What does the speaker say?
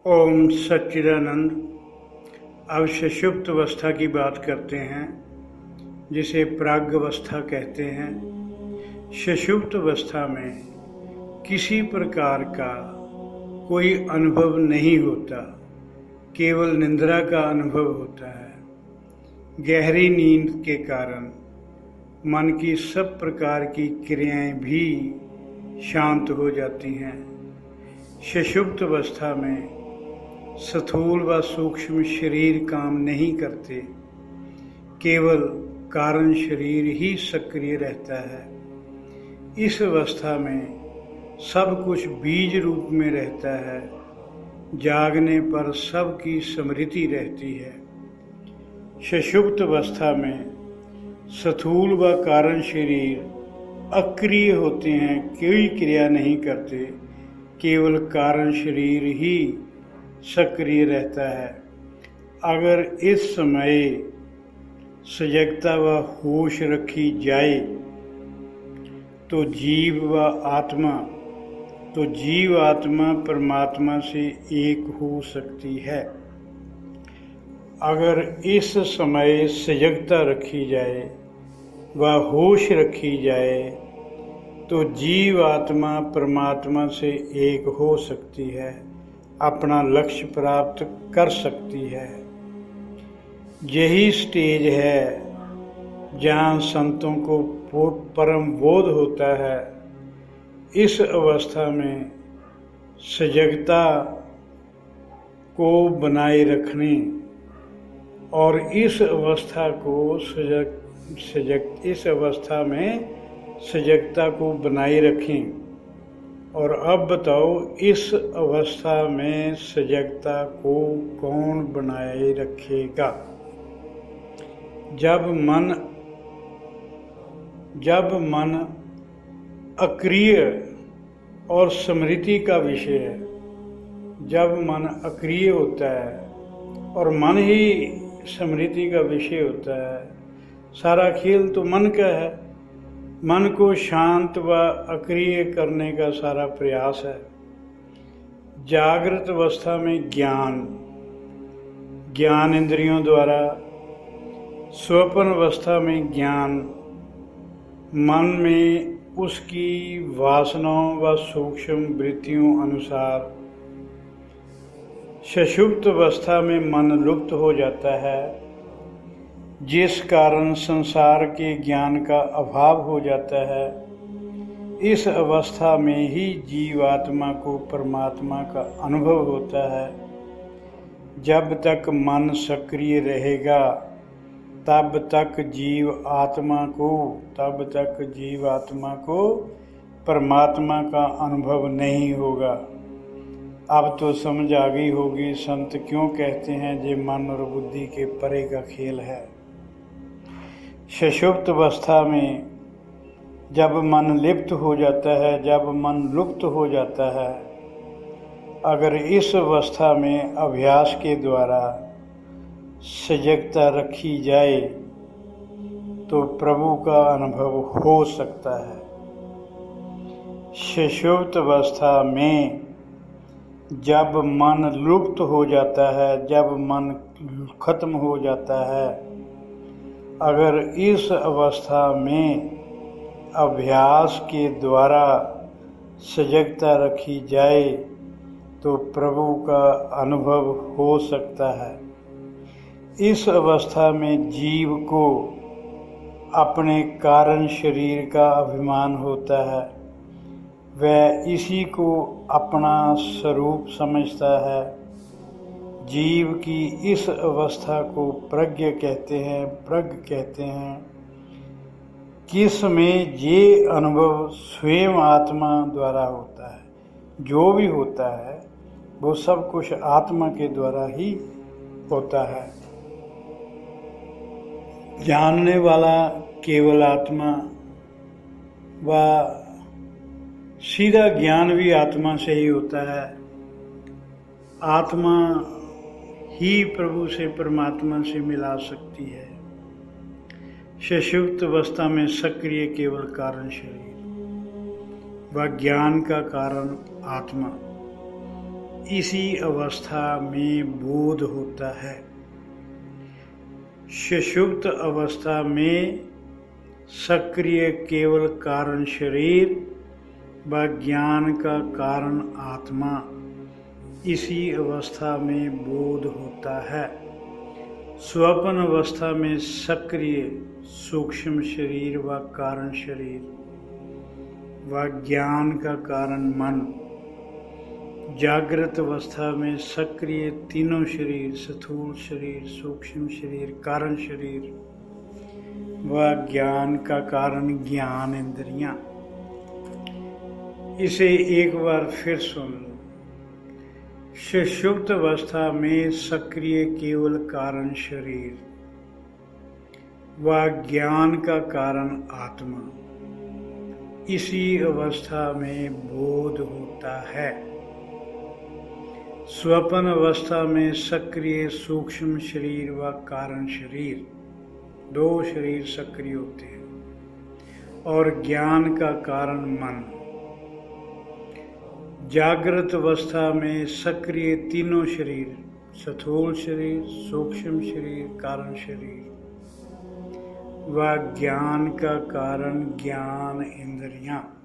ओम सच्चिदानंद। अब सुषुप्त अवस्था की बात करते हैं, जिसे प्राग्ञ अवस्था कहते हैं। सुषुप्त अवस्था में किसी प्रकार का कोई अनुभव नहीं होता, केवल निद्रा का अनुभव होता है। गहरी नींद के कारण मन की सब प्रकार की क्रियाएं भी शांत हो जाती हैं। सुषुप्त अवस्था में स्थूल व सूक्ष्म शरीर काम नहीं करते, केवल कारण शरीर ही सक्रिय रहता है। इस अवस्था में सब कुछ बीज रूप में रहता है। जागने पर सबकी स्मृति रहती है। सुषुप्त अवस्था में स्थूल व कारण शरीर अक्रिय होते हैं, कोई क्रिया नहीं करते, केवल कारण शरीर ही सक्रिय रहता है। अगर इस समय सजगता व होश रखी जाए तो जीव आत्मा परमात्मा से एक हो सकती है। अगर इस समय सजगता रखी जाए व होश रखी जाए तो जीव आत्मा परमात्मा से एक हो सकती है, अपना लक्ष्य प्राप्त कर सकती है। यही स्टेज है जहाँ संतों को परम बोध होता है। इस अवस्था में सजगता को बनाए रखने और इस अवस्था में सजगता को बनाए रखें। और अब बताओ, इस अवस्था में सजगता को कौन बनाए रखेगा? जब मन अक्रिय और स्मृति का विषय है, जब मन अक्रिय होता है और मन ही स्मृति का विषय होता है, सारा खेल तो मन का है। मन को शांत व अक्रिय करने का सारा प्रयास है। जागृत अवस्था में ज्ञान इंद्रियों द्वारा, स्वप्न अवस्था में ज्ञान, मन में उसकी वासनाओं व सूक्ष्म वृत्तियों अनुसार। सुषुप्त अवस्था में मन लुप्त हो जाता है, जिस कारण संसार के ज्ञान का अभाव हो जाता है। इस अवस्था में ही जीवात्मा को परमात्मा का अनुभव होता है। जब तक मन सक्रिय रहेगा तब तक जीवात्मा को परमात्मा का अनुभव नहीं होगा। अब तो समझ आ गई होगी संत क्यों कहते हैं ये मन और बुद्धि के परे का खेल है। सुषुप्त अवस्था में जब मन लिप्त हो जाता है, लुप्त हो जाता है, अगर इस अवस्था में अभ्यास के द्वारा सजगता रखी जाए तो प्रभु का अनुभव हो सकता है। सुषुप्त अवस्था में जब मन लुप्त हो जाता है, जब मन खत्म हो जाता है, अगर इस अवस्था में अभ्यास के द्वारा सजगता रखी जाए तो प्रभु का अनुभव हो सकता है। इस अवस्था में जीव को अपने कारण शरीर का अभिमान होता है। वह इसी को अपना स्वरूप समझता है। जीव की इस अवस्था को प्रज्ञ कहते हैं, जिसमें ये अनुभव स्वयं आत्मा द्वारा होता है। जो भी होता है वो सब कुछ आत्मा के द्वारा ही होता है। जानने वाला केवल आत्मा व सीधा ज्ञान भी आत्मा से ही होता है। आत्मा ही प्रभु से परमात्मा से मिला सकती है। सुषुप्त अवस्था में सक्रिय केवल कारण शरीर व ज्ञान का कारण आत्मा, इसी अवस्था में बोध होता है। सुषुप्त अवस्था में सक्रिय केवल कारण शरीर व ज्ञान का कारण आत्मा, इसी अवस्था में बोध होता है। स्वप्न अवस्था में सक्रिय सूक्ष्म शरीर व कारण शरीर व ज्ञान का कारण मन, जागृत अवस्था में सक्रिय तीनों शरीर, स्थूल शरीर, सूक्ष्म शरीर, कारण शरीर व ज्ञान का कारण ज्ञान इंद्रियां। इसे एक बार फिर सुन लो। सुषुप्त अवस्था में सक्रिय केवल कारण शरीर व ज्ञान का कारण आत्मा, इसी अवस्था में बोध होता है। स्वप्न अवस्था में सक्रिय सूक्ष्म शरीर व कारण शरीर, दो शरीर सक्रिय होते हैं, और ज्ञान का कारण मन। जागृत अवस्था में सक्रिय तीनों शरीर, स्थूल शरीर, सूक्ष्म शरीर, कारण शरीर व ज्ञान का कारण ज्ञान इंद्रियां।